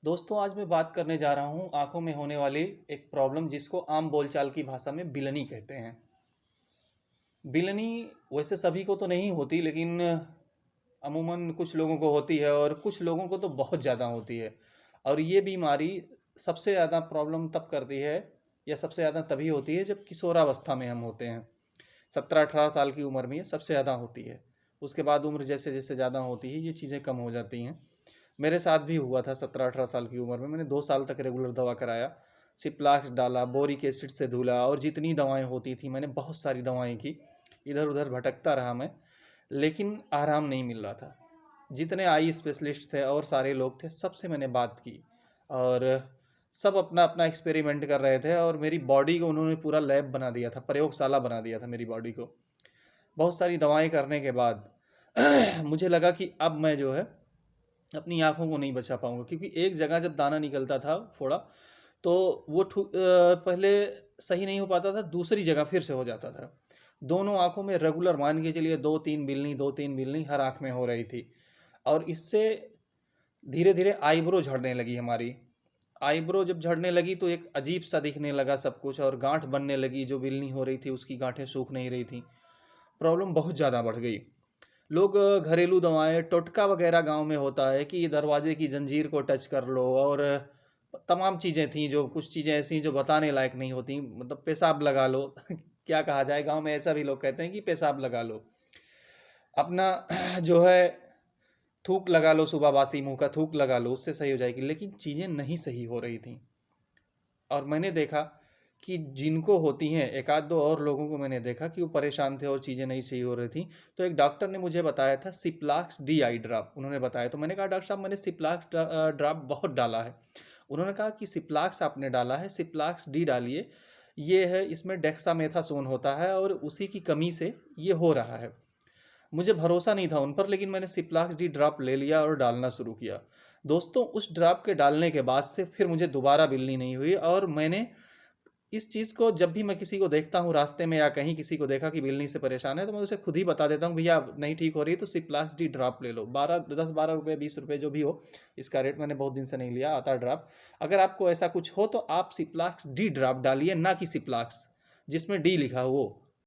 दोस्तों, आज मैं बात करने जा रहा हूँ आँखों में होने वाली एक प्रॉब्लम जिसको आम बोलचाल की भाषा में बिलनी कहते हैं। बिलनी वैसे सभी को तो नहीं होती, लेकिन अमूमन कुछ लोगों को होती है और कुछ लोगों को तो बहुत ज़्यादा होती है। और ये बीमारी सबसे ज़्यादा प्रॉब्लम तब करती है या सबसे ज़्यादा तभी होती है जब किशोरावस्था में हम होते हैं। 17-18 साल की उम्र में ये सबसे ज़्यादा होती है। उसके बाद उम्र जैसे जैसे ज़्यादा होती है ये चीज़ें कम हो जाती हैं। मेरे साथ भी हुआ था 17-18 साल की उम्र में। मैंने 2 साल तक रेगुलर दवा कराया, सिप्लाक्स डाला, बोरिक एसिड से धुला और जितनी दवाएं होती थी मैंने बहुत सारी दवाएं की। इधर उधर भटकता रहा मैं, लेकिन आराम नहीं मिल रहा था। जितने आई स्पेशलिस्ट थे और सारे लोग थे, सबसे मैंने बात की और सब अपना अपना एक्सपेरिमेंट कर रहे थे और मेरी बॉडी को उन्होंने पूरा लैब बना दिया था, प्रयोगशाला बना दिया था मेरी बॉडी को। बहुत सारी दवाएं करने के बाद मुझे लगा कि अब मैं जो है अपनी आँखों को नहीं बचा पाऊँगा, क्योंकि एक जगह जब दाना निकलता था फोड़ा, तो वो पहले सही नहीं हो पाता था, दूसरी जगह फिर से हो जाता था। दोनों आँखों में रेगुलर मान के चलिए 2-3 बिलनी हर आँख में हो रही थी। और इससे धीरे धीरे आईब्रो झड़ने लगी हमारी। आईब्रो जब झड़ने लगी तो एक अजीब सा दिखने लगा सब कुछ, और गांठ बनने लगी। जो बिलनी हो रही थी उसकी गांठें सूख नहीं रही थी। प्रॉब्लम बहुत ज़्यादा बढ़ गई। लोग घरेलू दवाएं, टोटका वगैरह गांव में होता है कि दरवाजे की जंजीर को टच कर लो, और तमाम चीज़ें थी, जो कुछ चीज़ें ऐसी जो बताने लायक नहीं होती, मतलब पेशाब लगा लो क्या कहा जाए, गांव में ऐसा भी लोग कहते हैं कि पेशाब लगा लो अपना जो है, थूक लगा लो, सुबह बासी मुंह का थूक लगा लो, उससे सही हो जाएगी। लेकिन चीज़ें नहीं सही हो रही थी। और मैंने देखा कि जिनको होती हैं, एक आध दो और लोगों को मैंने देखा कि वो परेशान थे और चीज़ें नहीं सही हो रही थी। तो एक डॉक्टर ने मुझे बताया था सिप्लाक्स डी आई ड्रॉप, उन्होंने बताया। तो मैंने कहा डॉक्टर साहब, मैंने सिप्लाक्स ड्रॉप बहुत डाला है। उन्होंने कहा कि सिप्लाक्स आपने डाला है, सिप्लाक्स डी डालिए। ये है, इसमें डेक्सामेथासोन होता है और उसी की कमी से ये हो रहा है। मुझे भरोसा नहीं था उन पर, लेकिन मैंने सिप्लाक्स डी ड्रॉप ले लिया और डालना शुरू किया। दोस्तों, उस ड्रॉप के डालने के बाद से फिर मुझे दोबारा बिलनी नहीं हुई। और मैंने इस चीज़ को, जब भी मैं किसी को देखता हूँ रास्ते में या कहीं किसी को देखा कि बिलनी से परेशान है, तो मैं उसे खुद ही बता देता हूँ, भैया नहीं ठीक हो रही तो सिप्लाक्स डी ड्रॉप ले लो। 10-12 रुपये 20 रुपये जो भी हो, इसका रेट मैंने बहुत दिन से नहीं लिया, आता ड्रॉप। अगर आपको ऐसा कुछ हो तो आप सिप्लाक्स डी ड्रॉप डालिए, ना कि सिप्लाक्स जिसमें डी लिखा हो वो।